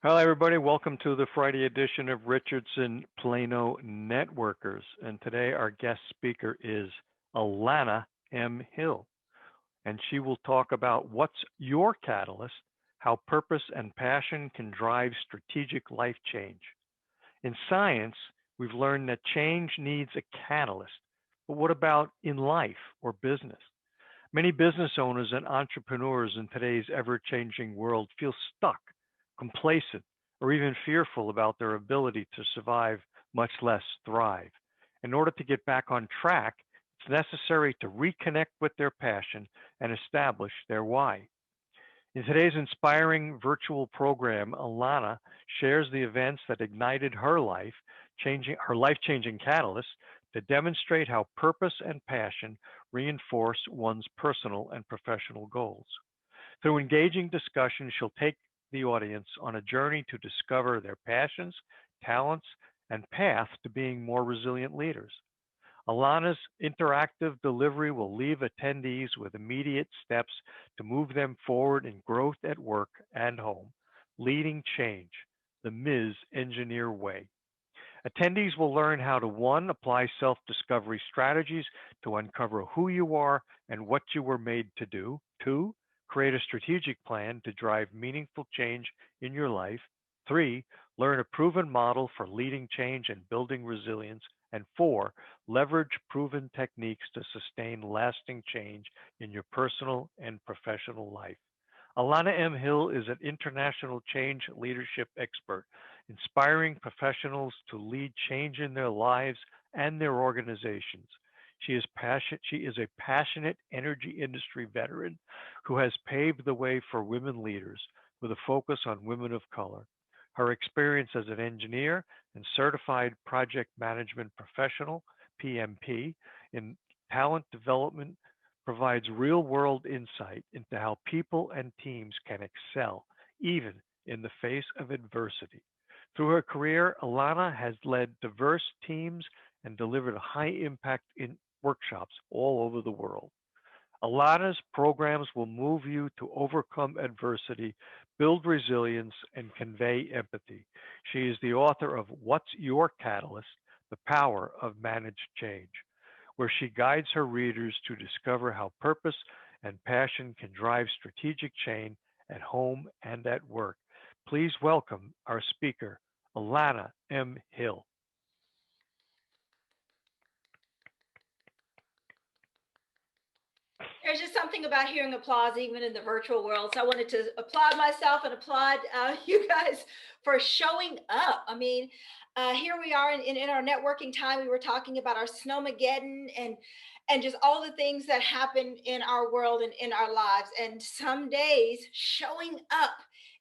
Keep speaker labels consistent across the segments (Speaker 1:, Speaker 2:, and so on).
Speaker 1: Hello, everybody. Welcome to the Friday edition of Richardson Plano Networkers. And today, our guest speaker is Alana M. Hill. And she will talk about what's your catalyst, how purpose and passion can drive strategic life change. In science, we've learned that change needs a catalyst. But what about in life or business? Many business owners and entrepreneurs in today's ever changing world feel stuck, complacent, or even fearful about their ability to survive, much less thrive. In order to get back on track, it's necessary to reconnect with their passion and establish their why. In today's inspiring virtual program, Alana shares the events that ignited her life-changing catalyst to demonstrate how purpose and passion reinforce one's personal and professional goals. Through engaging discussion, she'll take the audience on a journey to discover their passions, talents, and path to being more resilient leaders. Alana's interactive delivery will leave attendees with immediate steps to move them forward in growth at work and home, leading change, the Ms. Engineer way. Attendees will learn how to one, apply self discovery strategies to uncover who you are and what you were made to do, two, create a strategic plan to drive meaningful change in your life, three, learn a proven model for leading change and building resilience, and four, leverage proven techniques to sustain lasting change in your personal and professional life. Alana M. Hill is an international change leadership expert, inspiring professionals to lead change in their lives and their organizations. She is a passionate energy industry veteran who has paved the way for women leaders with a focus on women of color. Her experience as an engineer and certified project management professional, PMP, in talent development provides real world insight into how people and teams can excel even in the face of adversity. Through her career, Alana has led diverse teams and delivered high impact in workshops all over the world. Alana's programs will move you to overcome adversity, build resilience, and convey empathy. She is the author of What's Your Catalyst? The Power of Managed Change, where she guides her readers to discover how purpose and passion can drive strategic change at home and at work. Please welcome our speaker, Alana M. Hill.
Speaker 2: There's just something about hearing applause, even in the virtual world. So I wanted to applaud myself and applaud you guys for showing up. Here we are in our networking time. We were talking about our snowmageddon and just all the things that happen in our world and in our lives. And some days showing up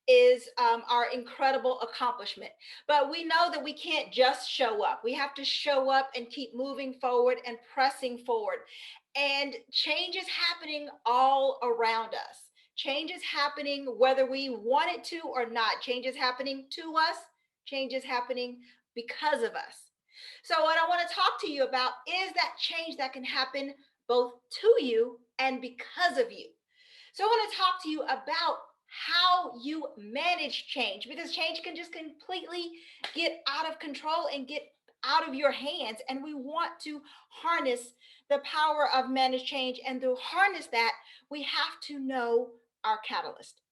Speaker 2: is our incredible accomplishment. But we know that we can't just show up. We have to show up and keep moving forward and pressing forward. And change is happening all around us. Change is happening whether we want it to or not. Change is happening to us. Change is happening because of us. So, what I want to talk to you about is that change that can happen both to you and because of you. So, I want to talk to you about how you manage change because change can just completely get out of control and get out of your hands. And we want to harness the power of managed change. And to harness that, we have to know our catalyst.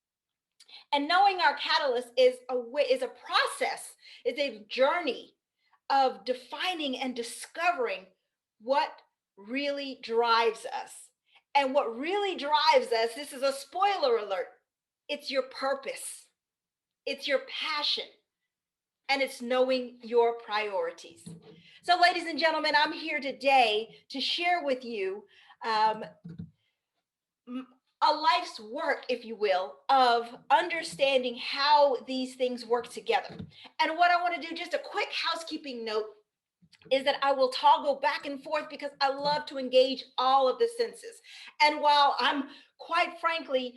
Speaker 2: And knowing our catalyst is a process, is a journey of defining and discovering what really drives us. And what really drives us, this is a spoiler alert, it's your purpose, it's your passion, and it's knowing your priorities. So, ladies and gentlemen, I'm here today to share with you a life's work, if you will, of understanding how these things work together. And what I want to do, just a quick housekeeping note, is that I will toggle back and forth because I love to engage all of the senses. And while I'm quite frankly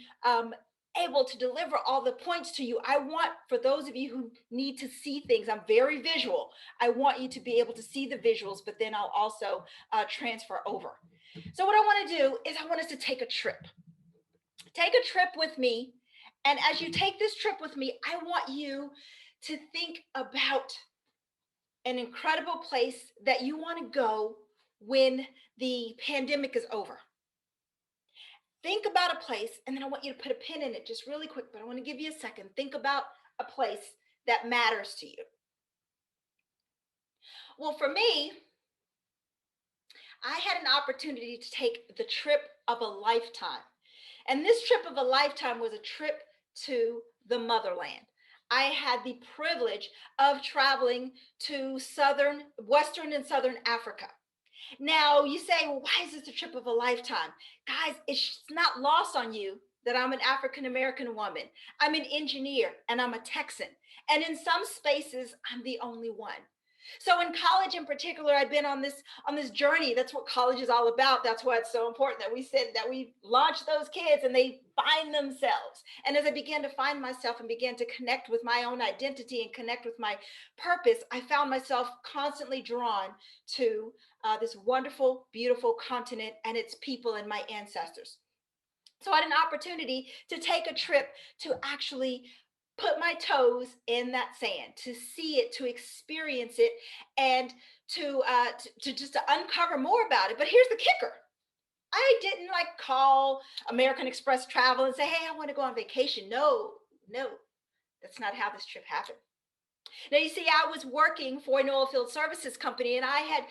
Speaker 2: able to deliver all the points to you, I want, for those of you who need to see things, I'm very visual. I want you to be able to see the visuals, but then I'll also transfer over. So what I want to do is I want us to take a trip with me And as you take this trip with me, I want you to think about an incredible place that you want to go when the pandemic is over. Think about a place, and then I want you to put a pin in it just really quick, but I want to give you a second. Think about a place that matters to you. Well, for me, I had an opportunity to take the trip of a lifetime. And this trip of a lifetime was a trip to the motherland. I had the privilege of traveling to Western and Southern Africa. Now, you say, well, why is this a trip of a lifetime? Guys, it's not lost on you that I'm an African American woman. I'm an engineer and I'm a Texan. And in some spaces, I'm the only one. So in college in particular, I'd been on this journey. That's what college is all about. That's why it's so important that we said that we launch those kids and they find themselves. And as I began to find myself and began to connect with my own identity and connect with my purpose, I found myself constantly drawn to this wonderful, beautiful continent and its people and my ancestors. So I had an opportunity to take a trip to actually put my toes in that sand, to see it, to experience it, and to just to uncover more about it. But here's the kicker: I didn't like call American Express Travel and say, "Hey, I want to go on vacation." No, no, that's not how this trip happened. Now, you see, I was working for an oil field services company, and I had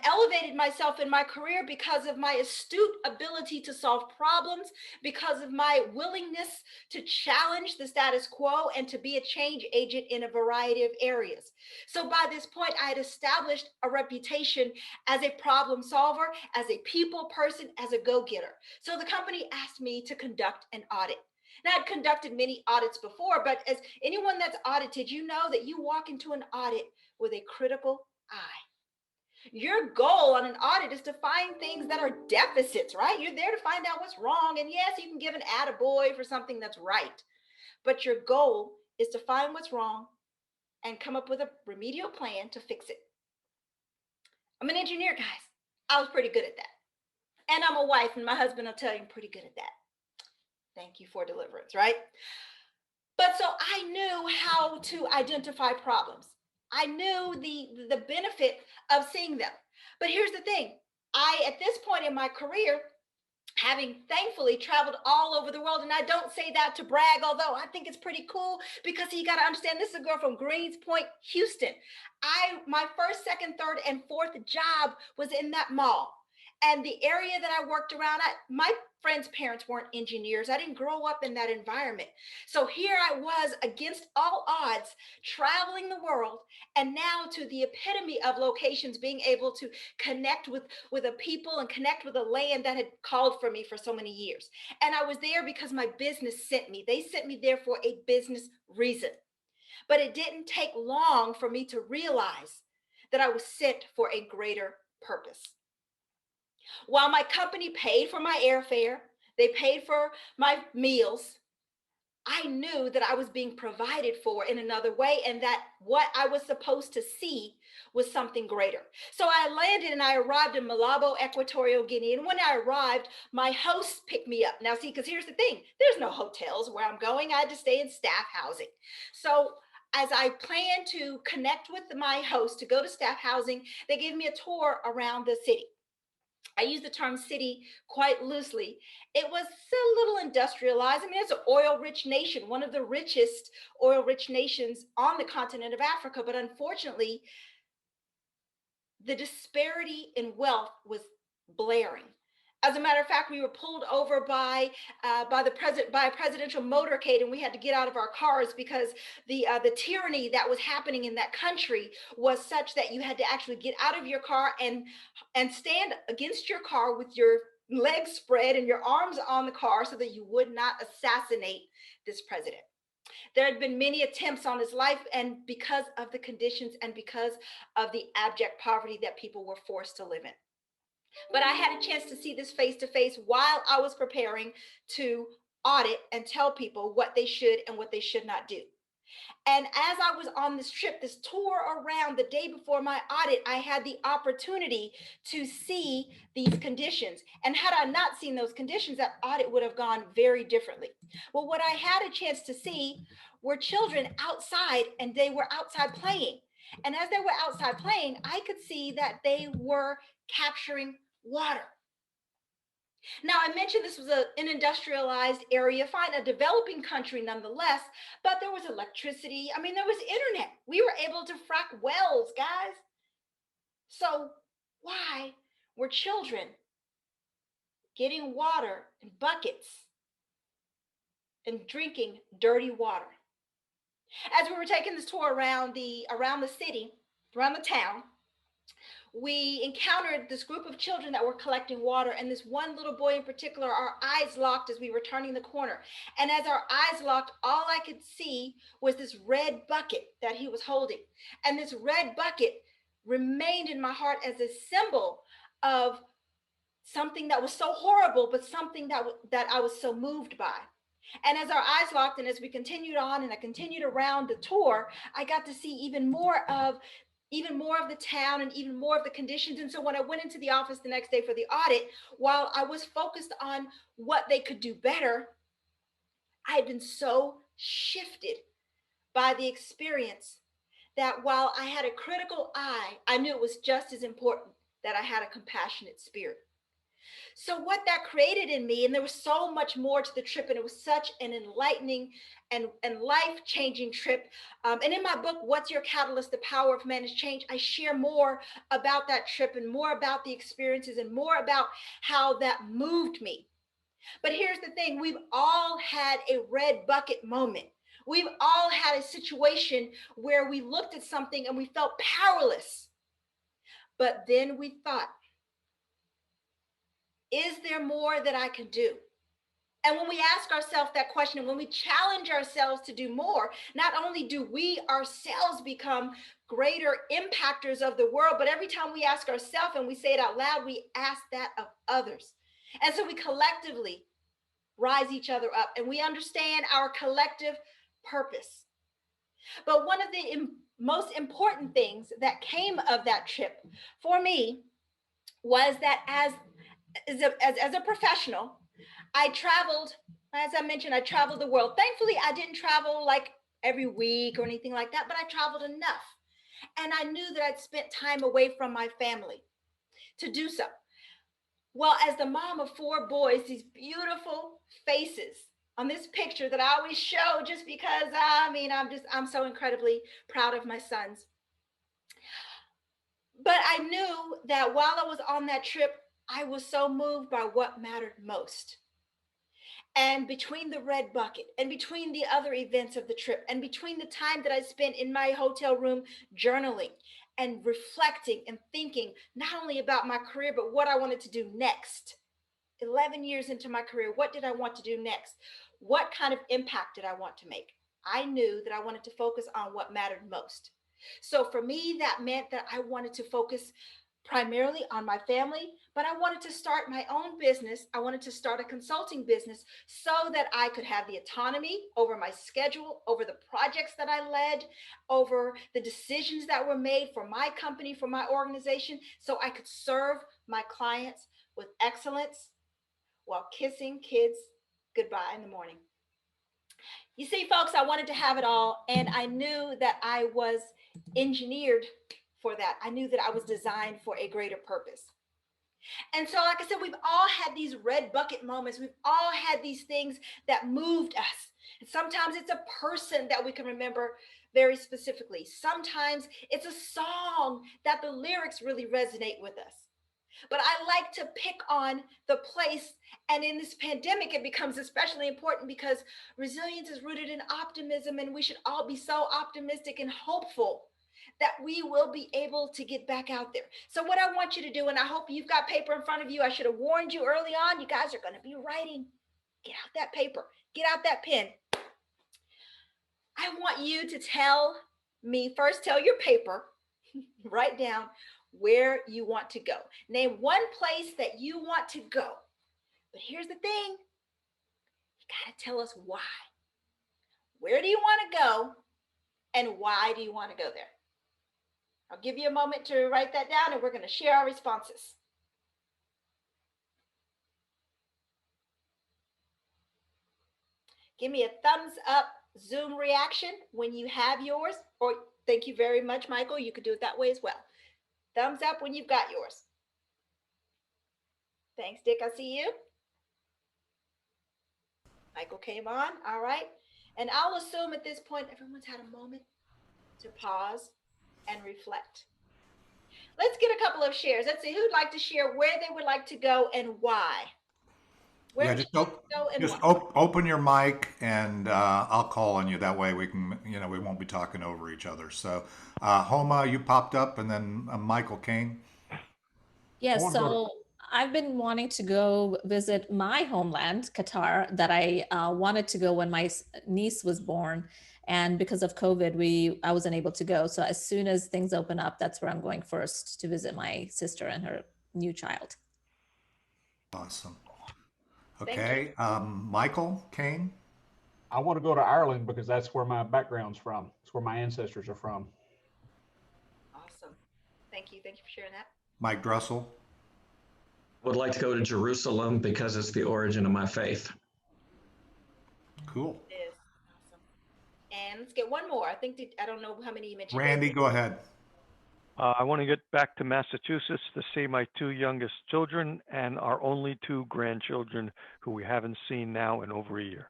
Speaker 2: elevated myself in my career because of my astute ability to solve problems, because of my willingness to challenge the status quo and to be a change agent in a variety of areas. So, by this point, I had established a reputation as a problem solver, as a people person, as a go getter. So, the company asked me to conduct an audit. Now, I'd conducted many audits before, but as anyone that's audited, you know that you walk into an audit with a critical eye. Your goal on an audit is to find things that are deficits, right? You're there to find out what's wrong. And yes, you can give an attaboy for something that's right. But your goal is to find what's wrong and come up with a remedial plan to fix it. I'm an engineer, guys. I was pretty good at that. And I'm a wife, and my husband will tell you I'm pretty good at that. Thank you for deliverance, right? But so I knew how to identify problems. I knew the benefit of seeing them. But here's the thing. At this point in my career, having thankfully traveled all over the world, and I don't say that to brag, although I think it's pretty cool because you got to understand this is a girl from Greens Point, Houston. My first, second, third, and fourth job was in that mall. And the area that I worked around, my friends' parents weren't engineers. I didn't grow up in that environment. So here I was against all odds, traveling the world, and now to the epitome of locations, being able to connect with a people and connect with a land that had called for me for so many years. And I was there because my business sent me. They sent me there for a business reason. But it didn't take long for me to realize that I was sent for a greater purpose. While my company paid for my airfare, they paid for my meals, I knew that I was being provided for in another way and that what I was supposed to see was something greater. So I landed and I arrived in Malabo, Equatorial Guinea. And when I arrived, my host picked me up. Now, see, because here's the thing, there's no hotels where I'm going. I had to stay in staff housing. So as I planned to connect with my host to go to staff housing, they gave me a tour around the city. I use the term city quite loosely. It was a little industrialized. I mean, it's an oil rich nation, one of the richest oil rich nations on the continent of Africa. But unfortunately, the disparity in wealth was blaring. As a matter of fact, we were pulled over by a presidential motorcade, and we had to get out of our cars because the tyranny that was happening in that country was such that you had to actually get out of your car and stand against your car with your legs spread and your arms on the car so that you would not assassinate this president. There had been many attempts on his life, and because of the conditions and because of the abject poverty that people were forced to live in. But I had a chance to see this face to face while I was preparing to audit and tell people what they should and what they should not do. And as I was on this trip, this tour around the day before my audit, I had the opportunity to see these conditions. And had I not seen those conditions, that audit would have gone very differently. Well, what I had a chance to see were children outside, and they were outside playing. And as they were outside playing, I could see that they were capturing water. Now, I mentioned this was an industrialized area, fine, a developing country nonetheless, but there was electricity. I mean, there was internet. We were able to frack wells, guys. So, why were children getting water in buckets and drinking dirty water? As we were taking this tour around the city, around the town, we encountered this group of children that were collecting water, and this one little boy in particular, our eyes locked as we were turning the corner. And as our eyes locked, all I could see was this red bucket that he was holding. And this red bucket remained in my heart as a symbol of something that was so horrible, but something that I was so moved by. And as our eyes locked, and as we continued on and I continued around the tour, I got to see even more of the town and even more of the conditions. And so when I went into the office the next day for the audit, while I was focused on what they could do better, I had been so shifted by the experience that while I had a critical eye, I knew it was just as important that I had a compassionate spirit. So what that created in me, and there was so much more to the trip, and it was such an enlightening and life-changing trip. And in my book, What's Your Catalyst? The Power of Managed Change, I share more about that trip and more about the experiences and more about how that moved me. But here's the thing, we've all had a red bucket moment. We've all had a situation where we looked at something and we felt powerless. But then we thought, is there more that I can do? And when we ask ourselves that question, and when we challenge ourselves to do more, not only do we ourselves become greater impactors of the world, but every time we ask ourselves and we say it out loud, we ask that of others. And so we collectively rise each other up and we understand our collective purpose. But one of the most important things that came of that trip for me was that as a professional, I traveled, as I mentioned, I traveled the world. Thankfully, I didn't travel like every week or anything like that, but I traveled enough. And I knew that I'd spent time away from my family to do so. Well, as the mom of four boys, these beautiful faces on this picture that I always show just because I'm so incredibly proud of my sons. But I knew that while I was on that trip, I was so moved by what mattered most. And between the red bucket and between the other events of the trip and between the time that I spent in my hotel room journaling and reflecting and thinking not only about my career, but what I wanted to do next. 11 years into my career, what did I want to do next? What kind of impact did I want to make? I knew that I wanted to focus on what mattered most. So for me, that meant that I wanted to focus primarily on my family, but I wanted to start my own business. I wanted to start a consulting business so that I could have the autonomy over my schedule, over the projects that I led, over the decisions that were made for my company, for my organization, so I could serve my clients with excellence while kissing kids goodbye in the morning. You see, folks, I wanted to have it all, and I knew that I was engineered for that. I knew that I was designed for a greater purpose. And so, like I said, we've all had these red bucket moments. We've all had these things that moved us. And sometimes it's a person that we can remember very specifically. Sometimes it's a song that the lyrics really resonate with us. But I like to pick on the place. And in this pandemic, it becomes especially important because resilience is rooted in optimism, and we should all be so optimistic and hopeful that we will be able to get back out there. So what I want you to do, and I hope you've got paper in front of you. I should have warned you early on. You guys are going to be writing. Get out that paper. Get out that pen. I want you to tell your paper, write down where you want to go. Name one place that you want to go. But here's the thing. You got to tell us why. Where do you want to go? And why do you want to go there? I'll give you a moment to write that down, and we're going to share our responses. Give me a thumbs up Zoom reaction when you have yours, or thank you very much, Michael. You could do it that way as well. Thumbs up when you've got yours. Thanks, Dick. I see you. Michael came on. All right. And I'll assume at this point, everyone's had a moment to pause and reflect. Let's get a couple of shares. Let's see who'd like to share where they would like to go and why. Where
Speaker 3: Yeah,
Speaker 2: would
Speaker 3: just
Speaker 2: you like to go and
Speaker 3: just
Speaker 2: why?
Speaker 3: open your mic and I'll call on you. That way we can, we won't be talking over each other. So, Homa, you popped up, and then Michael Kane.
Speaker 4: Yes,
Speaker 1: want to go to
Speaker 4: so I've been wanting to go visit my homeland, Qatar, that I wanted to go when my niece was born. And because of COVID, I wasn't able to go. So as soon as things open up, that's where I'm going first to visit my sister and her new child.
Speaker 3: Awesome.
Speaker 2: Thank you.
Speaker 3: Okay, Michael Kane.
Speaker 5: I want to go to Ireland because that's where my background's from. It's where my ancestors are from.
Speaker 2: Awesome. Thank you. Thank you for sharing that.
Speaker 3: Mike Drussel.
Speaker 6: Would like to go to Jerusalem because it's the origin of my faith.
Speaker 3: Cool.
Speaker 2: It is. Awesome. And let's get one more. I don't know how many you mentioned.
Speaker 3: Randy, go ahead.
Speaker 1: I want to get back to Massachusetts to see my two youngest children and our only two grandchildren who we haven't seen now in over a year.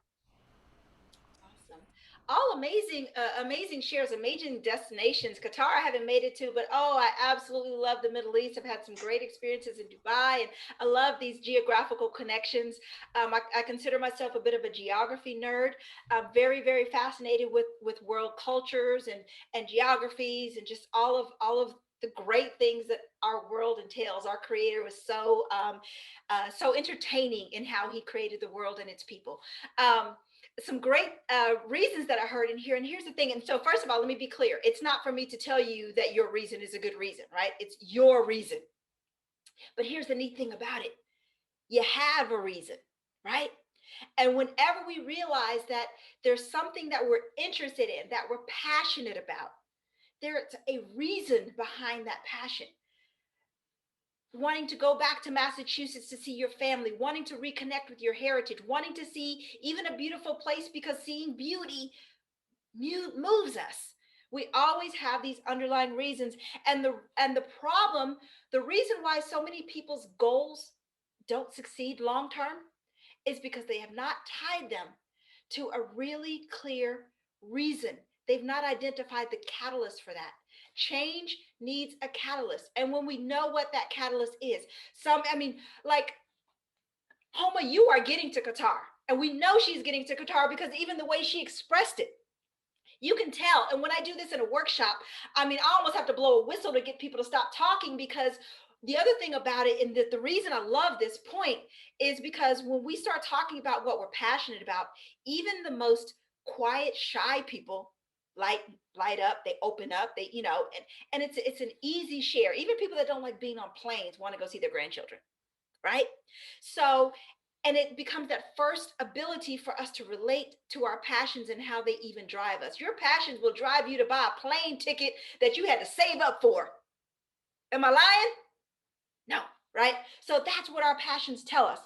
Speaker 2: Awesome. All amazing shares, amazing destinations. Qatar I haven't made it to, but I absolutely love the Middle East. I've had some great experiences in Dubai, and I love these geographical connections. I consider myself a bit of a geography nerd. I'm very, very fascinated with world cultures and geographies and just all of the great things that our world entails. Our Creator was so entertaining in how He created the world and its people. Some great reasons that I heard in here. And here's the thing. And so first of all, let me be clear. It's not for me to tell you that your reason is a good reason, right? It's your reason. But here's the neat thing about it. You have a reason, right? And whenever we realize that there's something that we're interested in, that we're passionate about, there's a reason behind that passion. Wanting to go back to Massachusetts to see your family, wanting to reconnect with your heritage, wanting to see even a beautiful place because seeing beauty moves us. We always have these underlying reasons. And the problem, the reason why so many people's goals don't succeed long term is because they have not tied them to a really clear reason. They've not identified the catalyst for that. Change needs a catalyst. And when we know what that catalyst is, like Homa, you are getting to Qatar. And we know she's getting to Qatar because even the way she expressed it, you can tell. And when I do this in a workshop, I almost have to blow a whistle to get people to stop talking, because the other thing about it, and the reason I love this point, is because when we start talking about what we're passionate about, even the most quiet, shy people light up, they open up, and it's an easy share. Even people that don't like being on planes want to go see their grandchildren, right? So, and it becomes that first ability for us to relate to our passions and how they even drive us. Your passions will drive you to buy a plane ticket that you had to save up for. Am I lying? No, right? So that's what our passions tell us.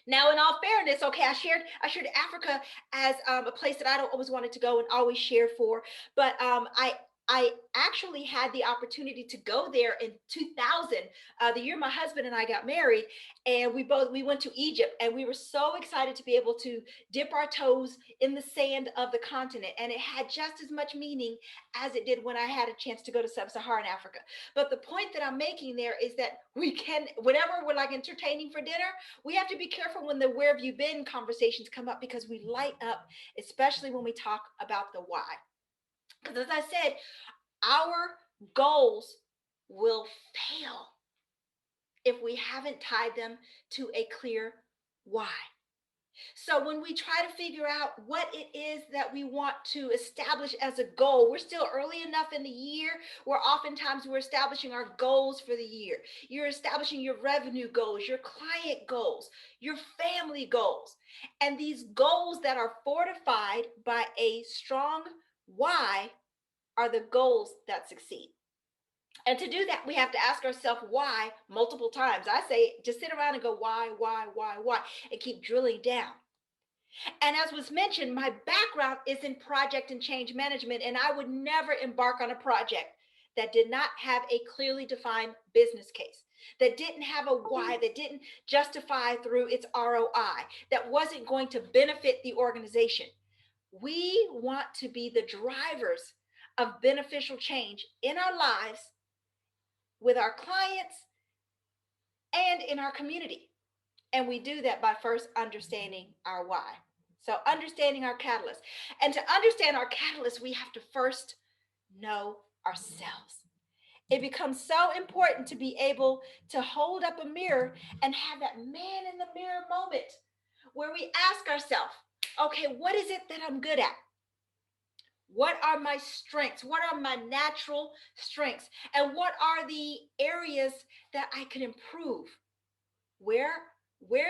Speaker 2: Now, in all fairness, okay, I shared Africa as a place that I don't always wanted to go and always share for, but I actually had the opportunity to go there in 2000, the year my husband and I got married, and we went to Egypt, and we were so excited to be able to dip our toes in the sand of the continent, and it had just as much meaning as it did when I had a chance to go to sub-Saharan Africa. But the point that I'm making there is that whenever we're like entertaining for dinner, we have to be careful when the "where have you been" conversations come up, because we light up, especially when we talk about the why. Because as I said, our goals will fail if we haven't tied them to a clear why. So when we try to figure out what it is that we want to establish as a goal, we're still early enough in the year where oftentimes we're establishing our goals for the year. You're establishing your revenue goals, your client goals, your family goals. And these goals that are fortified by a strong why are the goals that succeed. And to do that, we have to ask ourselves why multiple times. I say, just sit around and go, why, and keep drilling down. And as was mentioned, my background is in project and change management, and I would never embark on a project that did not have a clearly defined business case, that didn't have a why, that didn't justify through its ROI, that wasn't going to benefit the organization. We want to be the drivers of beneficial change in our lives, with our clients, and in our community. And we do that by first understanding our why. So understanding our catalyst. And to understand our catalyst, we have to first know ourselves. It becomes so important to be able to hold up a mirror and have that man in the mirror moment where we ask ourselves, okay, what is it that I'm good at? What are my strengths? What are my natural strengths? And what are the areas that I can improve? Where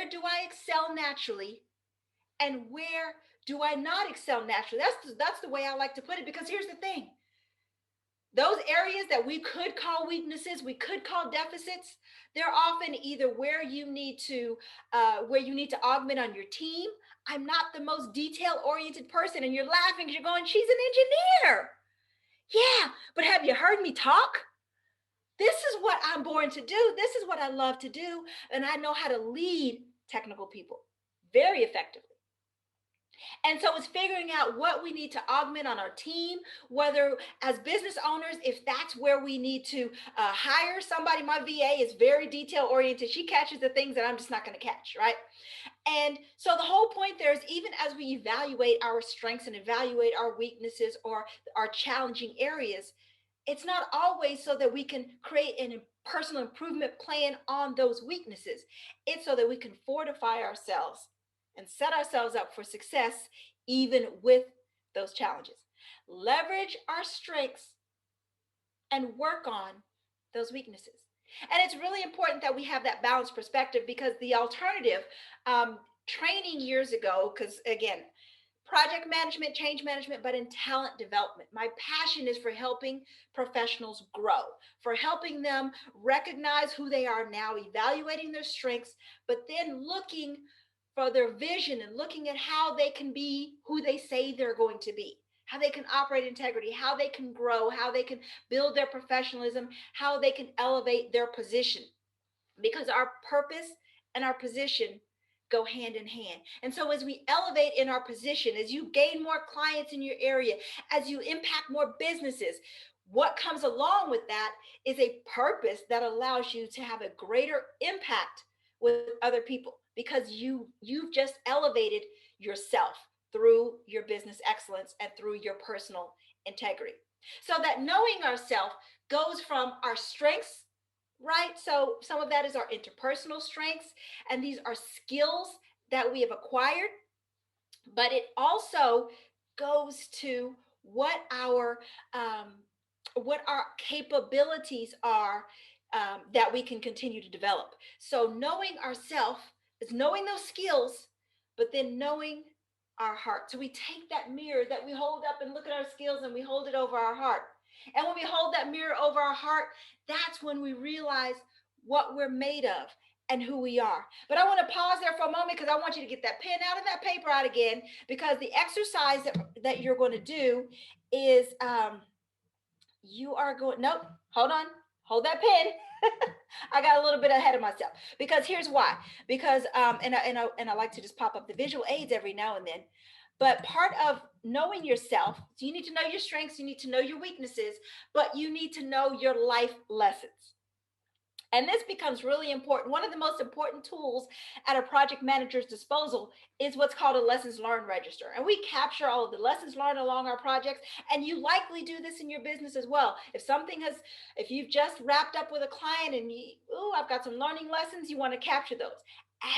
Speaker 2: do I excel naturally, and where do I not excel naturally? That's the way I like to put it, because here's the thing. Those areas that we could call weaknesses, we could call deficits, they're often either where you need to augment on your team. I'm not the most detail-oriented person, and you're laughing because you're going, she's an engineer. Yeah, but have you heard me talk? This is what I'm born to do. This is what I love to do. And I know how to lead technical people very effectively. And so it's figuring out what we need to augment on our team, whether as business owners, if that's where we need to hire somebody. My VA is very detail oriented. She catches the things that I'm just not going to catch, right? And so the whole point there is, even as we evaluate our strengths and evaluate our weaknesses or our challenging areas, it's not always so that we can create a personal improvement plan on those weaknesses. It's so that we can fortify ourselves and set ourselves up for success, even with those challenges. Leverage our strengths and work on those weaknesses. And it's really important that we have that balanced perspective, because the alternative, training years ago, because again, project management, change management, but in talent development. My passion is for helping professionals grow, for helping them recognize who they are now, evaluating their strengths, but then looking for their vision and looking at how they can be who they say they're going to be, how they can operate integrity, how they can grow, how they can build their professionalism, how they can elevate their position. Because our purpose and our position go hand in hand. And so as we elevate in our position, as you gain more clients in your area, as you impact more businesses, what comes along with that is a purpose that allows you to have a greater impact with other people, because you've just elevated yourself through your business excellence and through your personal integrity. So that knowing ourselves goes from our strengths, right? So some of that is our interpersonal strengths, and these are skills that we have acquired, but it also goes to what our capabilities are, that we can continue to develop. So knowing ourselves is knowing those skills, but then knowing our heart. So we take that mirror that we hold up and look at our skills, and we hold it over our heart. And when we hold that mirror over our heart, that's when we realize what we're made of and who we are. But I want to pause there for a moment, because I want you to get that pen out and that paper out again, because the exercise that you're going to do is you are going, nope, hold on, hold that pen. I got a little bit ahead of myself, because here's why. Because and I like to just pop up the visual aids every now and then. But part of knowing yourself, so you need to know your strengths, you need to know your weaknesses, but you need to know your life lessons. And this becomes really important. One of the most important tools at a project manager's disposal is what's called a lessons learned register. And we capture all of the lessons learned along our projects. And you likely do this in your business as well. If you've just wrapped up with a client and I've got some learning lessons, you want to capture those.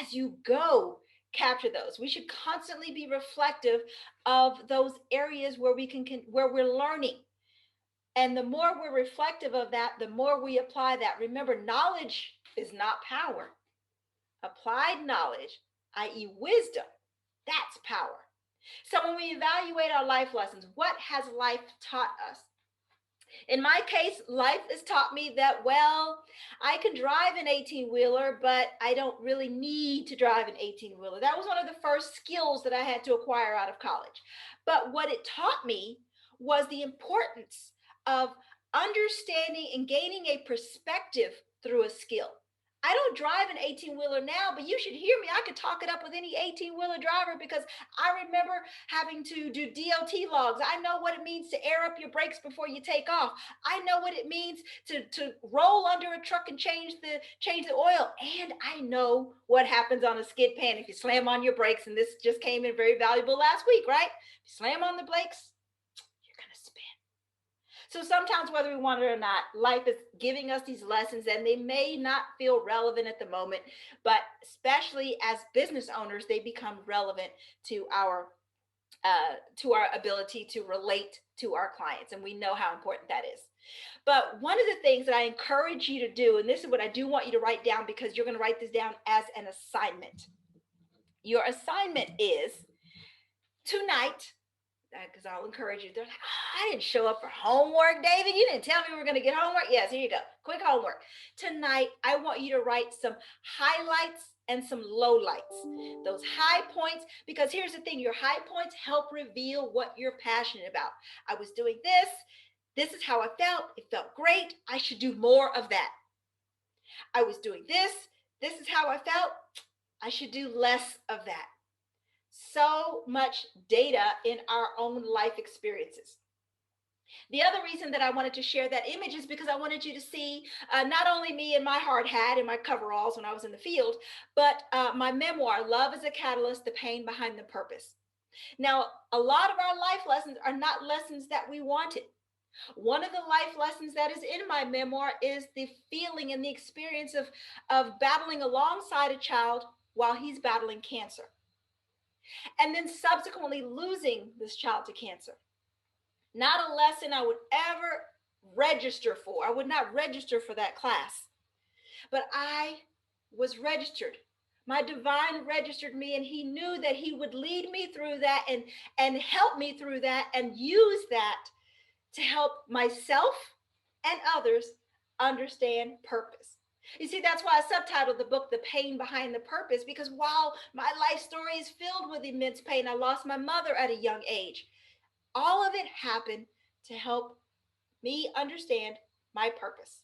Speaker 2: As you go, capture those. We should constantly be reflective of those areas where where we're learning. And the more we're reflective of that, the more we apply that. Remember, knowledge is not power. Applied knowledge, i.e. wisdom, that's power. So when we evaluate our life lessons, what has life taught us? In my case, life has taught me that, well, I can drive an 18-wheeler, but I don't really need to drive an 18-wheeler. That was one of the first skills that I had to acquire out of college. But what it taught me was the importance of understanding and gaining a perspective through a skill. I don't drive an 18-wheeler now, but you should hear me. I could talk it up with any 18-wheeler driver because I remember having to do DOT logs. I know what it means to air up your brakes before you take off. I know what it means to roll under a truck and change the oil. And I know what happens on a skid pan if you slam on your brakes. And this just came in very valuable last week, right? If you slam on the brakes, you're going to spin. So sometimes, whether we want it or not, life is giving us these lessons, and they may not feel relevant at the moment, but especially as business owners, they become relevant to our ability to relate to our clients, and we know how important that is. But one of the things that I encourage you to do, and this is what I do want you to write down, because you're going to write this down as an assignment. Your assignment is tonight, because I'll encourage you. They're like, I didn't show up for homework, David. You didn't tell me we were going to get homework. Yes, here you go. Quick homework. Tonight, I want you to write some highlights and some lowlights. Those high points, because here's the thing, your high points help reveal what you're passionate about. I was doing this. This is how I felt. It felt great. I should do more of that. I was doing this. This is how I felt. I should do less of that. So much data in our own life experiences. The other reason that I wanted to share that image is because I wanted you to see not only me in my hard hat and my coveralls when I was in the field, but my memoir, Love is a Catalyst, The Pain Behind the Purpose. Now, a lot of our life lessons are not lessons that we wanted. One of the life lessons that is in my memoir is the feeling and the experience of battling alongside a child while he's battling cancer, and then subsequently losing this child to cancer. Not a lesson I would ever register for. I would not register for that class, but I was registered. My divine registered me, and he knew that he would lead me through that and help me through that and use that to help myself and others understand purpose. You see, that's why I subtitled the book, The Pain Behind the Purpose, because while my life story is filled with immense pain, I lost my mother at a young age. All of it happened to help me understand my purpose.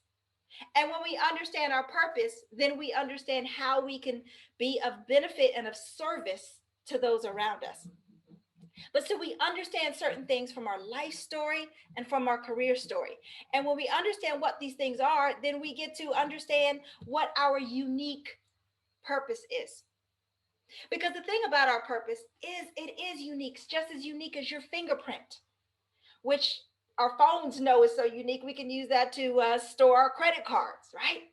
Speaker 2: And when we understand our purpose, then we understand how we can be of benefit and of service to those around us. But so we understand certain things from our life story and from our career story. And when we understand what these things are, then we get to understand what our unique purpose is. Because the thing about our purpose is it is unique, it's just as unique as your fingerprint, which our phones know is so unique. We can use that to store our credit cards, right?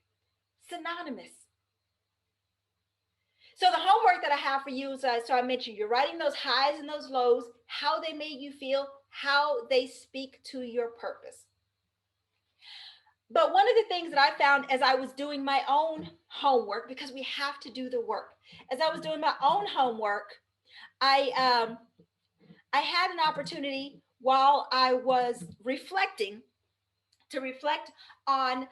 Speaker 2: Synonymous. So the homework that I have for you is, so I mentioned, you're writing those highs and those lows, how they made you feel, how they speak to your purpose. But one of the things that I found as I was doing my own homework, because we have to do the work, as I was doing my own homework, I had an opportunity while I was reflecting to reflect on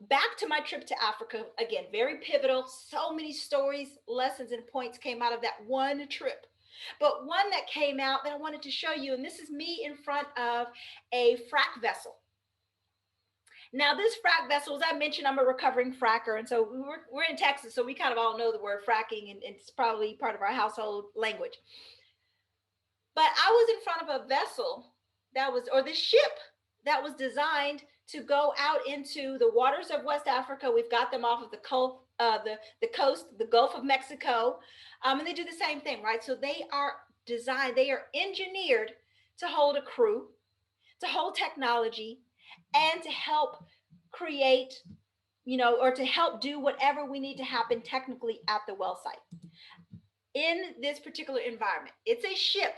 Speaker 2: back to my trip to Africa. Again, very pivotal. So many stories, lessons, and points came out of that one trip. But one that came out that I wanted to show you, and this is me in front of a frack vessel. Now, this frack vessel, as I mentioned, I'm a recovering fracker. And so we're in Texas, so we kind of all know the word fracking, and it's probably part of our household language. But I was in front of a vessel or the ship that was designed to go out into the waters of West Africa. We've got them off of the coast, the Gulf of Mexico, and they do the same thing, right? So they are engineered to hold a crew, to hold technology, and to help create, or to help do whatever we need to happen technically at the well site. In this particular environment, it's a ship,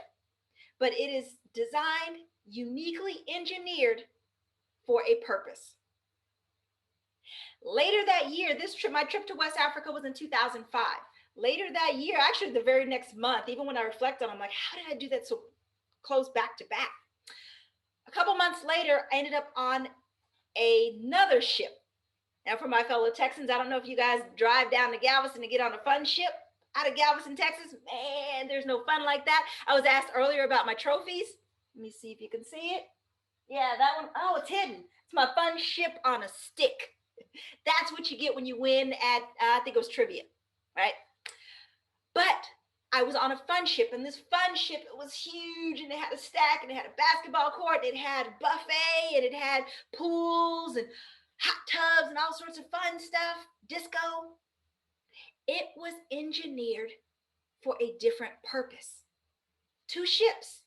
Speaker 2: but it is designed, uniquely engineered for a purpose. Later that year, my trip to West Africa was in 2005. Later that year, actually the very next month, even when I reflect on it, I'm like, how did I do that so close back to back? A couple months later, I ended up on another ship. Now, for my fellow Texans, I don't know if you guys drive down to Galveston to get on a fun ship out of Galveston, Texas. Man, there's no fun like that. I was asked earlier about my trophies. Let me see if you can see it. Yeah, that one. Oh, it's hidden. It's my fun ship on a stick. That's what you get when you win at, I think it was trivia, right? But I was on a fun ship, and this fun ship, it was huge, and it had a stack, and it had a basketball court, and it had a buffet, and it had pools and hot tubs and all sorts of fun stuff, disco. It was engineered for a different purpose. Two ships,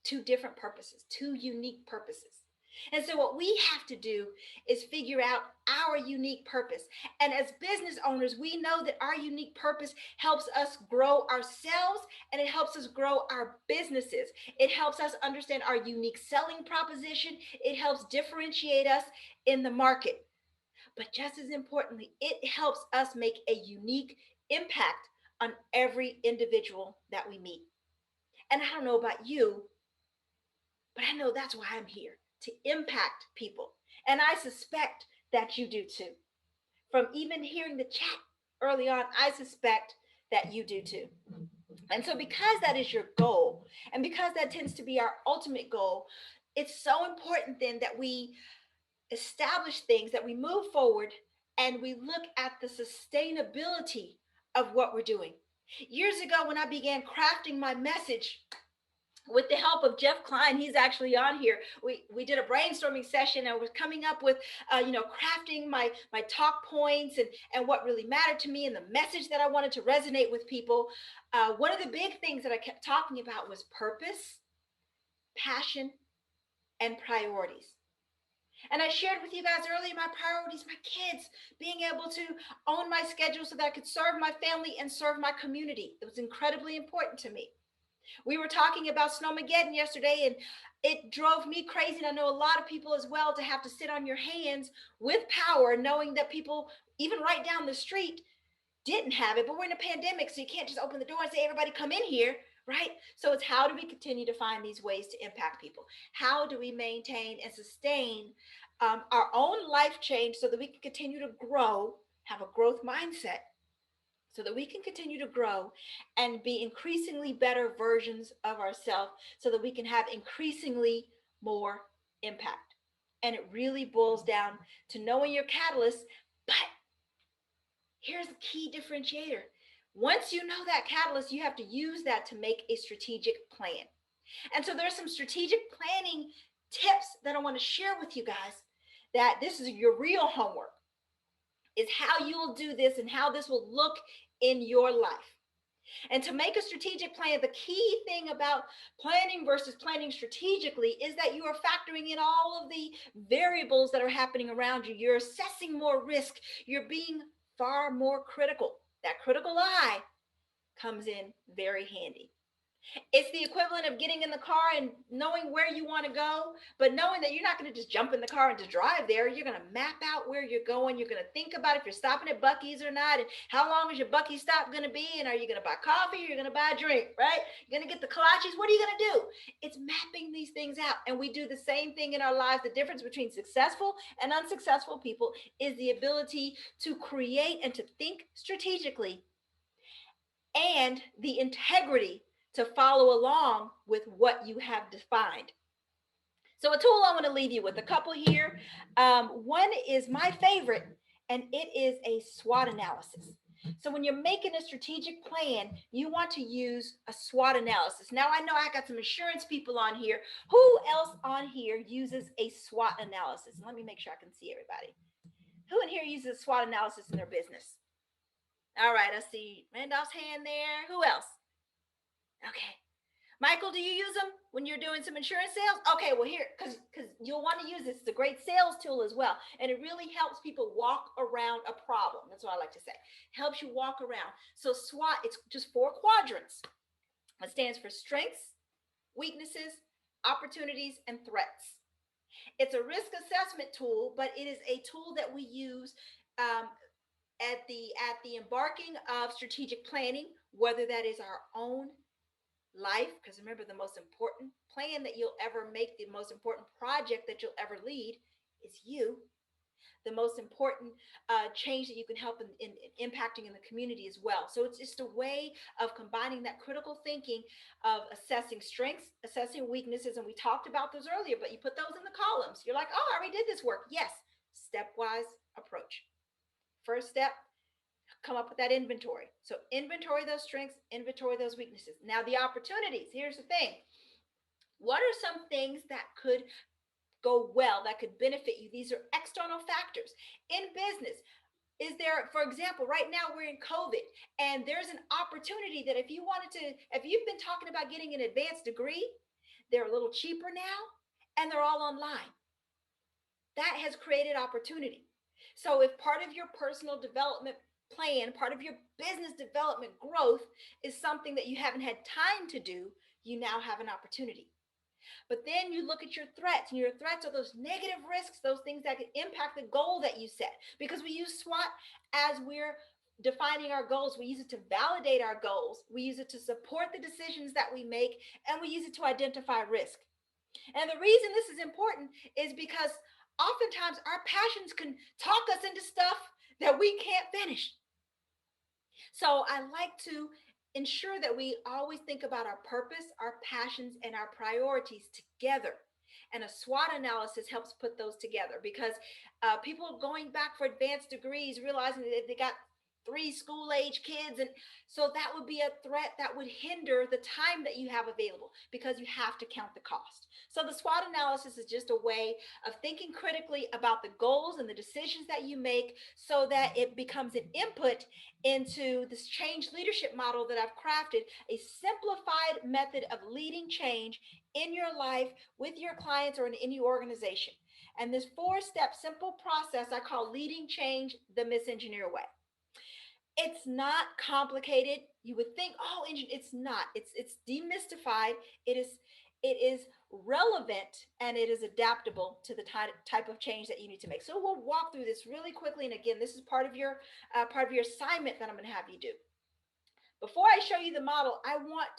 Speaker 2: two different purposes, two unique purposes. And so what we have to do is figure out our unique purpose. And as business owners, we know that our unique purpose helps us grow ourselves, and it helps us grow our businesses. It helps us understand our unique selling proposition. It helps differentiate us in the market. But just as importantly, it helps us make a unique impact on every individual that we meet. And I don't know about you, but I know that's why I'm here, to impact people. And I suspect that you do too. From even hearing the chat early on, I suspect that you do too. And so, because that is your goal, and because that tends to be our ultimate goal, it's so important then that we establish things, that we move forward, and we look at the sustainability of what we're doing. Years ago, when I began crafting my message, with the help of Jeff Klein, he's actually on here. We did a brainstorming session, and was coming up with, crafting my talk points and what really mattered to me and the message that I wanted to resonate with people. One of the big things that I kept talking about was purpose, passion, and priorities. And I shared with you guys earlier my priorities, my kids, being able to own my schedule so that I could serve my family and serve my community. It was incredibly important to me. We were talking about Snowmageddon yesterday, and it drove me crazy. And I know a lot of people as well, to have to sit on your hands with power, knowing that people, even right down the street, didn't have it. But we're in a pandemic, so you can't just open the door and say, everybody come in here, right? So it's, how do we continue to find these ways to impact people? How do we maintain and sustain our own life change so that we can continue to grow, have a growth mindset, so that we can continue to grow and be increasingly better versions of ourselves, so that we can have increasingly more impact. And it really boils down to knowing your catalyst. But here's the key differentiator. Once you know that catalyst, you have to use that to make a strategic plan. And so there's some strategic planning tips that I want to share with you guys, that this is your real homework, is how you will do this and how this will look in your life. And to make a strategic plan, the key thing about planning versus planning strategically is that you are factoring in all of the variables that are happening around you. You're assessing more risk. You're being far more critical. That critical eye comes in very handy. It's the equivalent of getting in the car and knowing where you want to go, but knowing that you're not going to just jump in the car and just drive there. You're going to map out where you're going. You're going to think about if you're stopping at Buc-ee's or not, and how long is your Buc-ee's stop going to be, and are you going to buy coffee or you're going to buy a drink, right? You're going to get the kolaches. What are you going to do? It's mapping these things out, and we do the same thing in our lives. The difference between successful and unsuccessful people is the ability to create and to think strategically, and the integrity to follow along with what you have defined. So a tool I want to leave you with, a couple here. One is my favorite, and it is a SWOT analysis. So when you're making a strategic plan, you want to use a SWOT analysis. Now, I know I got some insurance people on here. Who else on here uses a SWOT analysis? Let me make sure I can see everybody. Who in here uses a SWOT analysis in their business? All right, I see Randolph's hand there. Who else? Okay. Michael, do you use them when you're doing some insurance sales? Okay, well, here, because you'll want to use this. It's a great sales tool as well. And it really helps people walk around a problem. That's what I like to say. Helps you walk around. So SWOT, it's just 4 quadrants. It stands for strengths, weaknesses, opportunities, and threats. It's a risk assessment tool, but it is a tool that we use at the embarking of strategic planning, whether that is our own life, because remember, the most important plan that you'll ever make, the most important project that you'll ever lead is you. The most important change that you can help in impacting in the community as well. So it's just a way of combining that critical thinking of assessing strengths, assessing weaknesses. And we talked about those earlier, but you put those in the columns. You're like, oh, I already did this work. Yes, stepwise approach. First step, come up with that inventory. So inventory those strengths, inventory those weaknesses. Now the opportunities, here's the thing. What are some things that could go well, that could benefit you? These are external factors. In business, is there, for example, right now we're in COVID, and there's an opportunity that if you've been talking about getting an advanced degree, they're a little cheaper now and they're all online. That has created opportunity. So if part of your personal development plan, part of your business development growth is something that you haven't had time to do, you now have an opportunity. But then you look at your threats, and your threats are those negative risks, those things that could impact the goal that you set. Because we use SWOT as we're defining our goals. We use it to validate our goals. We use it to support the decisions that we make, and we use it to identify risk. And the reason this is important is because oftentimes our passions can talk us into stuff that we can't finish. So I like to ensure that we always think about our purpose, our passions, and our priorities together. And a SWOT analysis helps put those together, because people going back for advanced degrees, realizing that they got 3 school-age kids, and so that would be a threat that would hinder the time that you have available, because you have to count the cost. So the SWOT analysis is just a way of thinking critically about the goals and the decisions that you make, so that it becomes an input into this change leadership model that I've crafted, a simplified method of leading change in your life, with your clients, or in any organization. And this 4-step simple process I call leading change the misengineer way. It's not complicated. You would think, oh, it's not. It's demystified. It is relevant, and it is adaptable to the type of change that you need to make. So we'll walk through this really quickly. And again, this is part of your assignment that I'm going to have you do. Before I show you the model, I want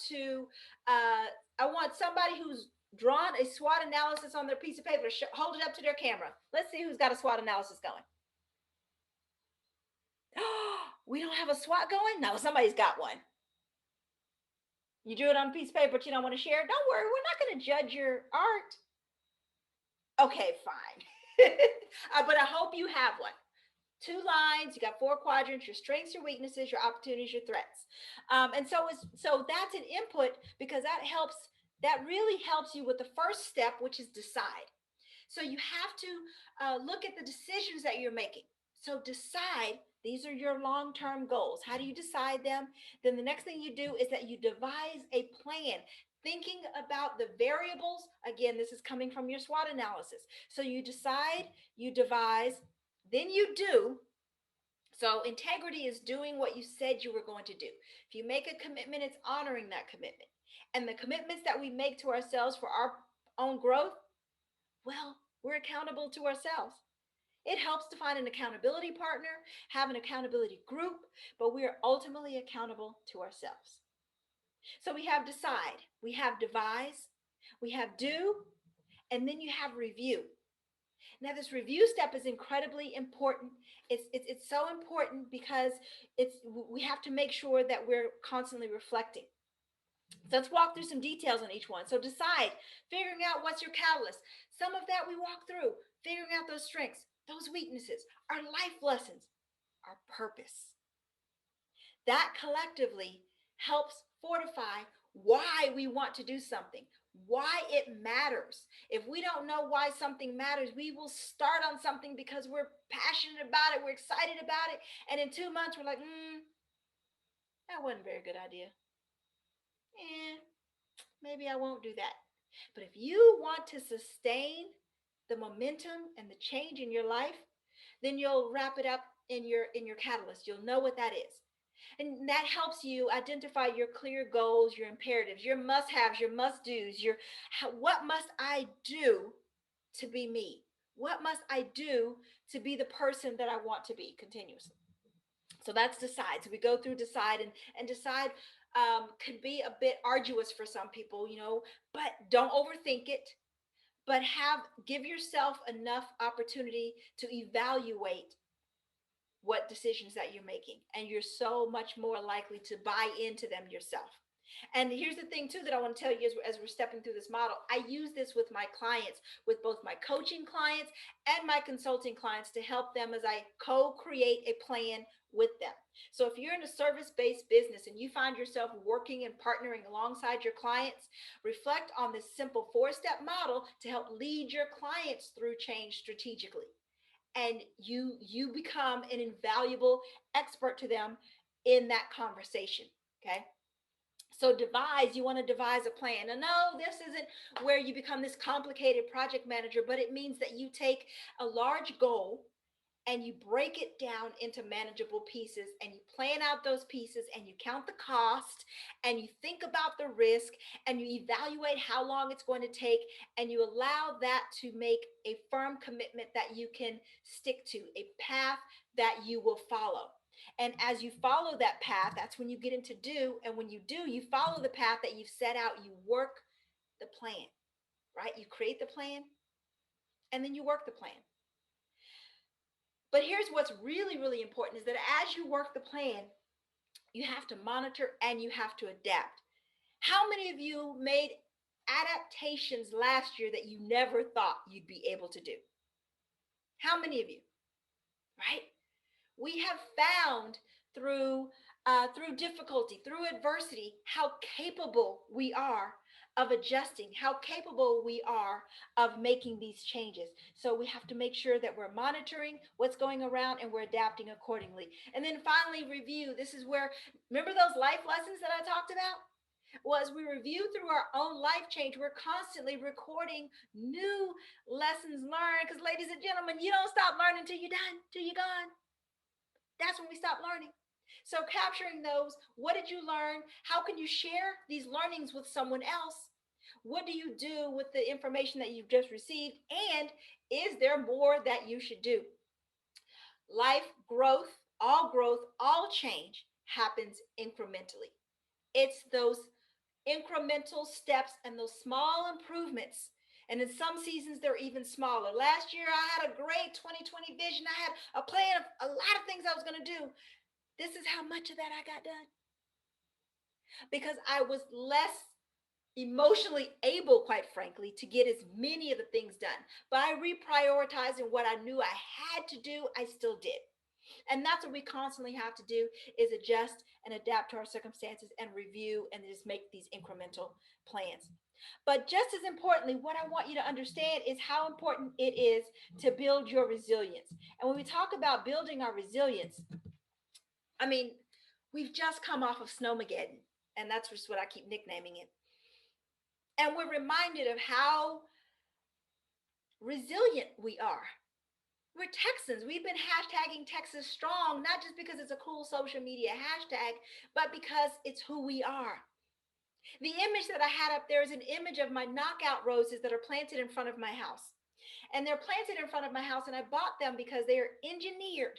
Speaker 2: somebody who's drawn a SWOT analysis on their piece of paper to hold it up to their camera. Let's see who's got a SWOT analysis going. We don't have a SWOT going? No, somebody's got one. You drew it on a piece of paper, but you don't want to share it? Don't worry, we're not going to judge your art. Okay, fine. But I hope you have one. 2 lines, you got 4 quadrants: your strengths, your weaknesses, your opportunities, your threats. And so that's an input, because that really helps you with the first step, which is decide. So you have to look at the decisions that you're making. So decide, these are your long-term goals. How do you decide them? Then the next thing you do is that you devise a plan, thinking about the variables. Again, this is coming from your SWOT analysis. So you decide, you devise, then you do. So integrity is doing what you said you were going to do. If you make a commitment, it's honoring that commitment. And the commitments that we make to ourselves for our own growth, well, we're accountable to ourselves. It helps to find an accountability partner, have an accountability group, but we are ultimately accountable to ourselves. So we have decide, we have devise, we have do, and then you have review. Now, this review step is incredibly important. It's so important because we have to make sure that we're constantly reflecting. So let's walk through some details on each one. So decide, figuring out what's your catalyst. Some of that we walk through, figuring out those strengths, those weaknesses, our life lessons, our purpose. That collectively helps fortify why we want to do something, why it matters. If we don't know why something matters, we will start on something because we're passionate about it, we're excited about it, and in 2 months we're like, that wasn't a very good idea. Maybe I won't do that. But if you want to sustain the momentum and the change in your life, then you'll wrap it up in your catalyst. You'll know what that is. And that helps you identify your clear goals, your imperatives, your must-haves, your must-dos, what must I do to be me? What must I do to be the person that I want to be continuously? So that's decide. So we go through decide, and decide could be a bit arduous for some people, but don't overthink it. But give yourself enough opportunity to evaluate what decisions that you're making, and you're so much more likely to buy into them yourself. And here's the thing too that I want to tell you as we're stepping through this model. I use this with my clients, with both my coaching clients and my consulting clients, to help them as I co-create a plan with them. So if you're in a service-based business and you find yourself working and partnering alongside your clients, reflect on this simple 4-step model to help lead your clients through change strategically. And you become an invaluable expert to them in that conversation. Okay. So you want to devise a plan. And no, this isn't where you become this complicated project manager, but it means that you take a large goal and you break it down into manageable pieces, and you plan out those pieces, and you count the cost, and you think about the risk, and you evaluate how long it's going to take, and you allow that to make a firm commitment that you can stick to, a path that you will follow. And as you follow that path, that's when you get into do. And when you do, you follow the path that you've set out, you work the plan, right? You create the plan and then you work the plan. But here's what's really, really important is that as you work the plan, you have to monitor and you have to adapt. How many of you made adaptations last year that you never thought you'd be able to do? How many of you? Right? We have found through difficulty, through adversity, how capable we are of adjusting, how capable we are of making these changes. So we have to make sure that we're monitoring what's going around and we're adapting accordingly. And then finally, review. This is where, remember those life lessons that I talked about? Well, as we review through our own life change, we're constantly recording new lessons learned. Because, ladies and gentlemen, you don't stop learning till you're done, till you're gone. That's when we stop learning. So capturing those, what did you learn? How can you share these learnings with someone else? What do you do with the information that you've just received? And is there more that you should do? Life growth, all change happens incrementally. It's those incremental steps and those small improvements. And in some seasons, they're even smaller. Last year, I had a great 2020 vision. I had a plan of a lot of things I was going to do. This is how much of that I got done, because I was less emotionally able, quite frankly, to get as many of the things done. But I reprioritized, and what I knew I had to do, I still did. And that's what we constantly have to do, is adjust and adapt to our circumstances and review and just make these incremental plans. But just as importantly, what I want you to understand is how important it is to build your resilience. And when we talk about building our resilience, I mean, we've just come off of Snowmageddon, and that's just what I keep nicknaming it. And we're reminded of how resilient we are. We're Texans. We've been hashtagging Texas strong, not just because it's a cool social media hashtag, but because it's who we are. The image that I had up there is an image of my knockout roses that are planted in front of my house. And they're planted in front of my house, and I bought them because they are engineered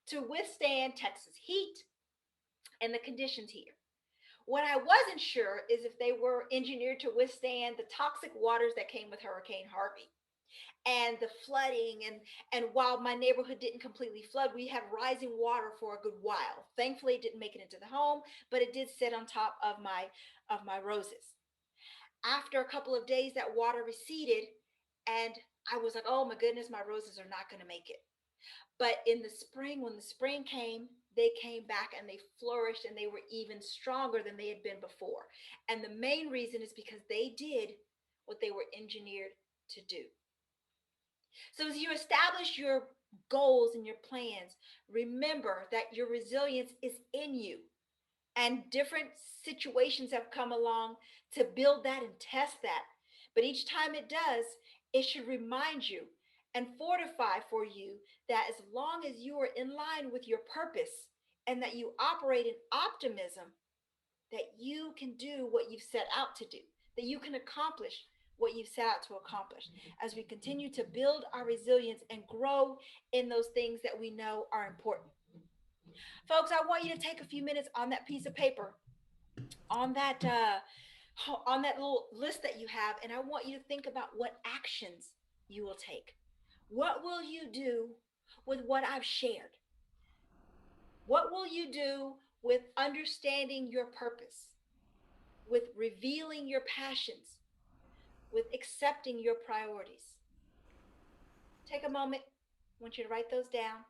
Speaker 2: to withstand Texas heat and the conditions here. What I wasn't sure is if they were engineered to withstand the toxic waters that came with Hurricane Harvey and the flooding. And while my neighborhood didn't completely flood, we had rising water for a good while. Thankfully, it didn't make it into the home, but it did sit on top of my roses. After a couple of days, that water receded, and I was like, oh my goodness, my roses are not going to make it. But in the spring, when the spring came, they came back and they flourished, and they were even stronger than they had been before. And the main reason is because they did what they were engineered to do. So as you establish your goals and your plans, remember that your resilience is in you, and different situations have come along to build that and test that. But each time it does, it should remind you and fortify for you that as long as you are in line with your purpose and that you operate in optimism, that you can do what you've set out to do, that you can accomplish what you've set out to accomplish as we continue to build our resilience and grow in those things that we know are important. Folks, I want you to take a few minutes on that piece of paper, on that little list that you have, and I want you to think about what actions you will take. What will you do with what I've shared? What will you do with understanding your purpose, with revealing your passions, with accepting your priorities? Take a moment. I want you to write those down.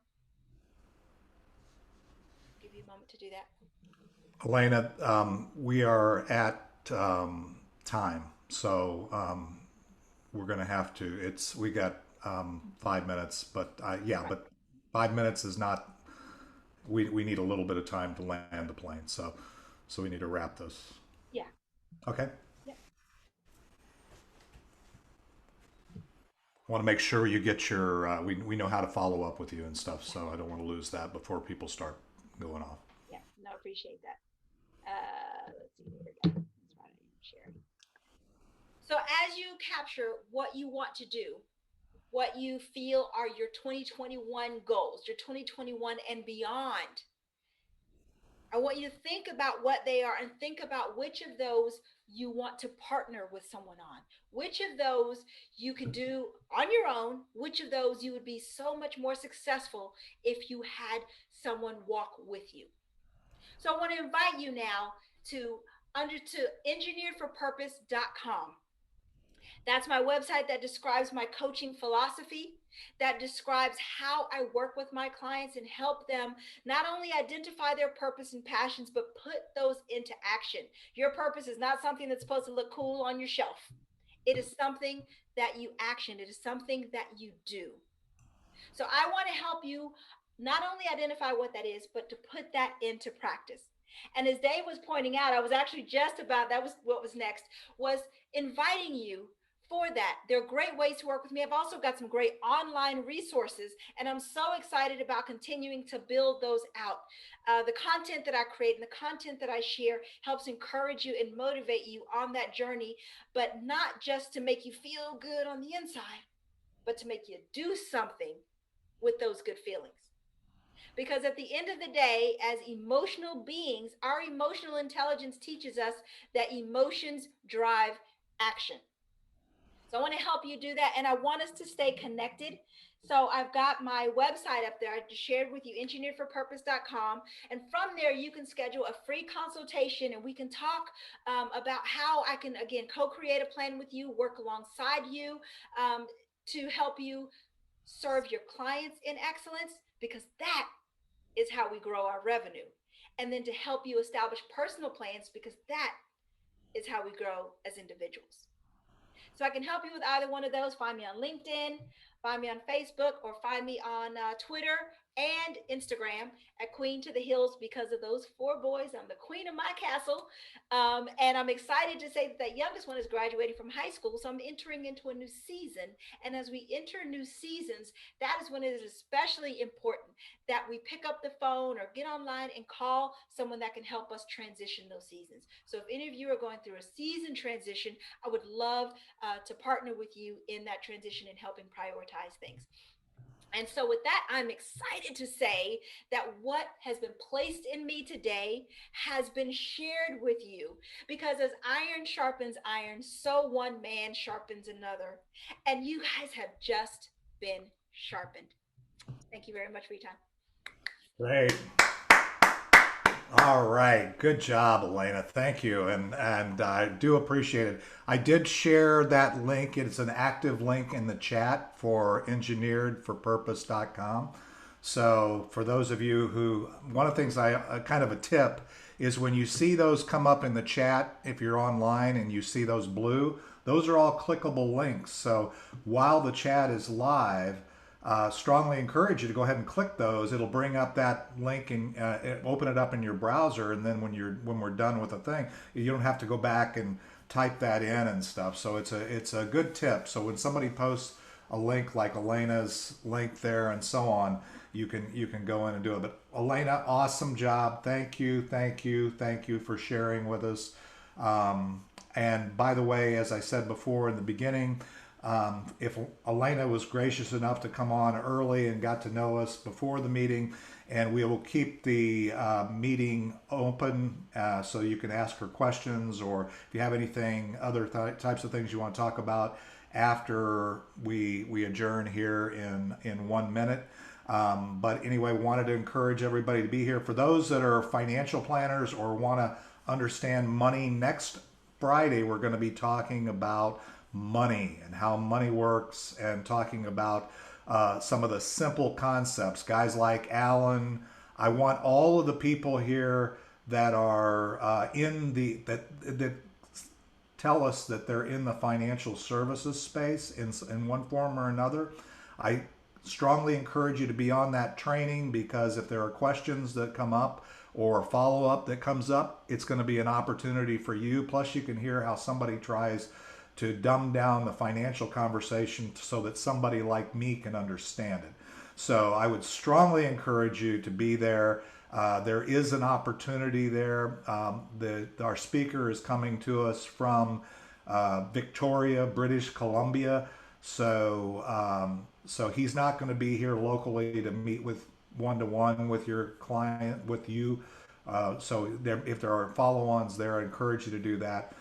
Speaker 2: I'll give you a moment to do that.
Speaker 3: Elena, we are at time, so we're going to have to. We got 5 minutes, but yeah,
Speaker 2: Right.
Speaker 3: but 5 minutes is not. We need a little bit of time to land the plane, so we need to wrap this.
Speaker 2: Yeah.
Speaker 3: Okay.
Speaker 2: Yeah.
Speaker 3: I want to make sure you get your. We know how to follow up with you and stuff, so I don't want to lose that before people start going off.
Speaker 2: Yeah. No, appreciate that. Let's see. Here we go. That's right. I am sharing. So as you capture what you want to do, what you feel are your 2021 goals, your 2021 and beyond, I want you to think about what they are and think about which of those you want to partner with someone on, which of those you can do on your own, which of those you would be so much more successful if you had someone walk with you. So I want to invite you now to engineeredforpurpose.com. That's my website that describes my coaching philosophy, that describes how I work with my clients and help them not only identify their purpose and passions, but put those into action. Your purpose is not something that's supposed to look cool on your shelf. It is something that you action. It is something that you do. So I want to help you not only identify what that is, but to put that into practice. And as Dave was pointing out, I was actually just about, that was what was next, was inviting you for that. There are great ways to work with me. I've also got some great online resources, and I'm so excited about continuing to build those out. The content that I create and the content that I share helps encourage you and motivate you on that journey, but not just to make you feel good on the inside, but to make you do something with those good feelings. Because at the end of the day, as emotional beings, our emotional intelligence teaches us that emotions drive action. So I want to help you do that. And I want us to stay connected. So I've got my website up there. I just shared with you, engineeredforpurpose.com. And from there, you can schedule a free consultation and we can talk about how I can, again, co-create a plan with you, work alongside you to help you serve your clients in excellence, because that is how we grow our revenue. And then to help you establish personal plans, because that is how we grow as individuals. So I can help you with either one of those. Find me on LinkedIn, find me on Facebook, or find me on Twitter and Instagram at Queen to the Hills. Because of those 4 boys, I'm the queen of my castle. And I'm excited to say that that youngest one is graduating from high school. So I'm entering into a new season. And as we enter new seasons, that is when it is especially important that we pick up the phone or get online and call someone that can help us transition those seasons. So if any of you are going through a season transition, I would love to partner with you in that transition and helping prioritize things. And so with that, I'm excited to say that what has been placed in me today has been shared with you, because as iron sharpens iron, so one man sharpens another. And you guys have just been sharpened. Thank you very much for your time.
Speaker 3: Great. All right, good job, Elena. Thank you, and I do appreciate it. I did share that link. It's an active link in the chat for engineeredforpurpose.com. So for those of you who, one of the things kind of a tip is when you see those come up in the chat, if you're online and you see those blue, those are all clickable links. So while the chat is live, strongly encourage you to go ahead and click those. It'll bring up that link and open it up in your browser. And then when we're done with the thing, you don't have to go back and type that in and stuff. So it's a good tip. So when somebody posts a link like Elena's link there and so on, you can go in and do it. But Elena, awesome job. Thank you for sharing with us. And by the way, as I said before in the beginning, If Elena was gracious enough to come on early and got to know us before the meeting, and we will keep the meeting open so you can ask her questions, or if you have anything, other types of things you want to talk about after we adjourn here in 1 minute. But anyway, wanted to encourage everybody to be here. For those that are financial planners or want to understand money, next Friday we're going to be talking about money and how money works, and talking about some of the simple concepts. Guys like Alan, I want all of the people here that are that tell us that they're in the financial services space in one form or another. I strongly encourage you to be on that training, because if there are questions that come up or follow-up that comes up, it's going to be an opportunity for you. Plus, you can hear how somebody tries to dumb down the financial conversation so that somebody like me can understand it. So I would strongly encourage you to be there. There is an opportunity there. Our speaker is coming to us from Victoria, British Columbia. So he's not going to be here locally to meet with one-to-one with your client, with you. If there are follow-ons there, I encourage you to do that.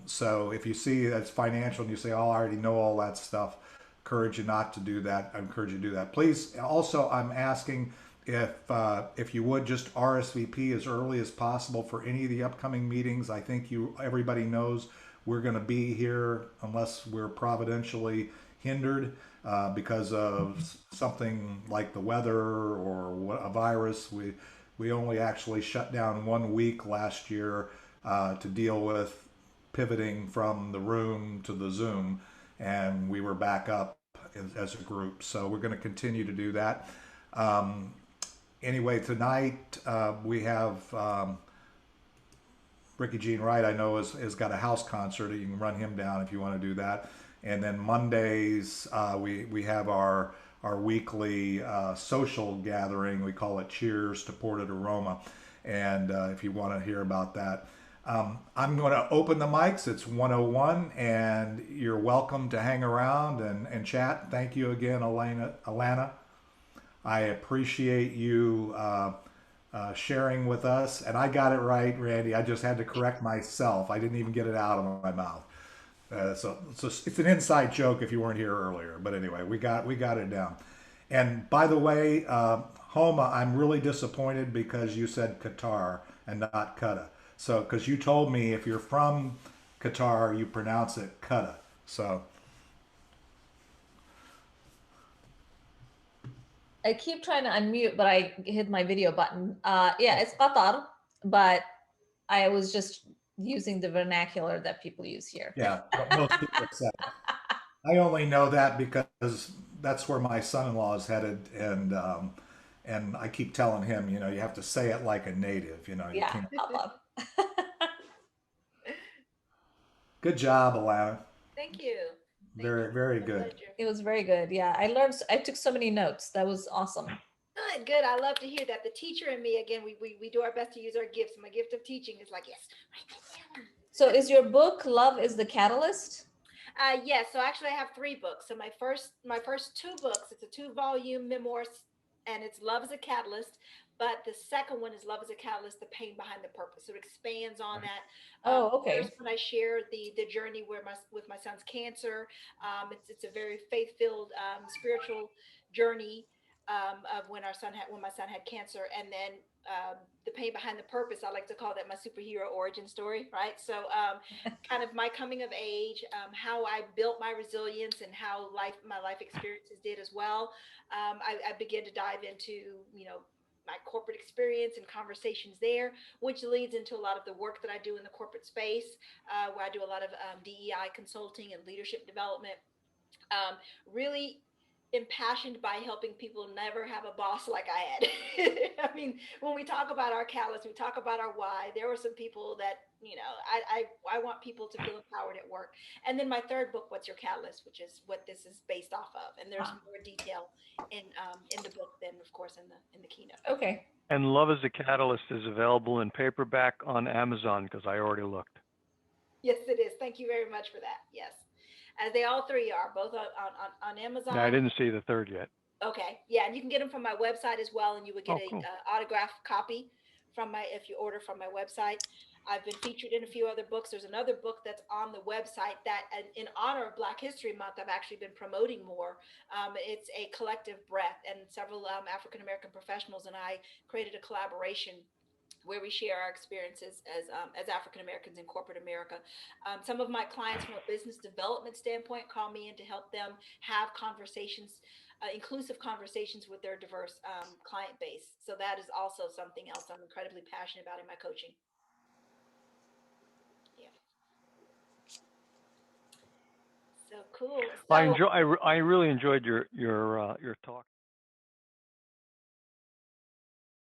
Speaker 3: So if you see that's financial and you say, oh, I already know all that stuff, encourage you not to do that. I encourage you to do that. Please, also, I'm asking if you would just RSVP as early as possible for any of the upcoming meetings. I think everybody knows we're going to be here unless we're providentially hindered because of something like the weather or a virus. We only actually shut down 1 week last year to deal with pivoting from the room to the Zoom, and we were back up as a group. So we're going to continue to do that. Anyway, tonight we have Ricky Jean Wright, I know, has got a house concert. You can run him down if you want to do that. And then Mondays we have our weekly social gathering. We call it Cheers to Ported Aroma. And if you want to hear about that, I'm going to open the mics. It's 1:01, and you're welcome to hang around and chat. Thank you again, Alana. I appreciate you sharing with us. And I got it right, Randy. I just had to correct myself. I didn't even get it out of my mouth. So it's an inside joke if you weren't here earlier. But anyway, we got it down. And by the way, Homa, I'm really disappointed because you said Qatar and not Qatar. So, because you told me if you're from Qatar, you pronounce it Qatar. So.
Speaker 4: I keep trying to unmute, but I hit my video button. Yeah, it's Qatar, but I was just using the vernacular that people use here.
Speaker 3: Yeah, most people say. I only know that because that's where my son-in-law is headed, and I keep telling him, you have to say it like a native, You
Speaker 4: Yeah,
Speaker 3: can't.
Speaker 4: Qatar.
Speaker 3: Good job, Alana.
Speaker 2: Thank you.
Speaker 3: Very, very good.
Speaker 4: It was very good. Yeah, I took so many notes. That was awesome.
Speaker 2: Good. I love to hear that. The teacher and me, again, we do our best to use our gifts. My gift of teaching is like, yes.
Speaker 4: So is your book Love is the Catalyst?
Speaker 2: Yes. So actually I have 3 books. So my first 2 books, it's a 2-volume memoir, and it's Love is a Catalyst. But the second one is Love is a Catalyst, the pain behind the purpose. So it expands on that.
Speaker 4: Okay.
Speaker 2: First, when I share the journey with my son's cancer, it's a very faith-filled spiritual journey of when my son had cancer, and then the pain behind the purpose. I like to call that my superhero origin story, right? So kind of my coming of age, how I built my resilience, and how my life experiences did as well. I began to dive into my corporate experience and conversations there, which leads into a lot of the work that I do in the corporate space, where I do a lot of DEI consulting and leadership development. Really impassioned by helping people never have a boss like I had. I mean, when we talk about our catalyst, we talk about our why. There were some people that, I want people to feel empowered at work. And then my third book, What's Your Catalyst, which is what this is based off of. And there's more detail in the book than, of course, in the keynote.
Speaker 4: Okay.
Speaker 1: And Love is a Catalyst is available in paperback on Amazon, because I already looked.
Speaker 2: Yes, it is. Thank you very much for that. Yes. as they all three are, both on Amazon.
Speaker 1: No, I didn't see the third yet.
Speaker 2: Okay, yeah, and you can get them from my website as well, and you would get
Speaker 1: Oh,
Speaker 2: a
Speaker 1: cool.
Speaker 2: autographed copy from my if you order from my website. I've been featured in a few other books. There's another book that's on the website that, in honor of Black History Month, I've actually been promoting more. It's a collective breath, and several African American professionals and I created a collaboration where we share our experiences as African Americans in corporate America. Some of my clients, from a business development standpoint, call me in to help them have conversations, inclusive conversations with their diverse client base. So that is also something else I'm incredibly passionate about in my coaching. Yeah. So cool. So
Speaker 1: I really enjoyed your talk.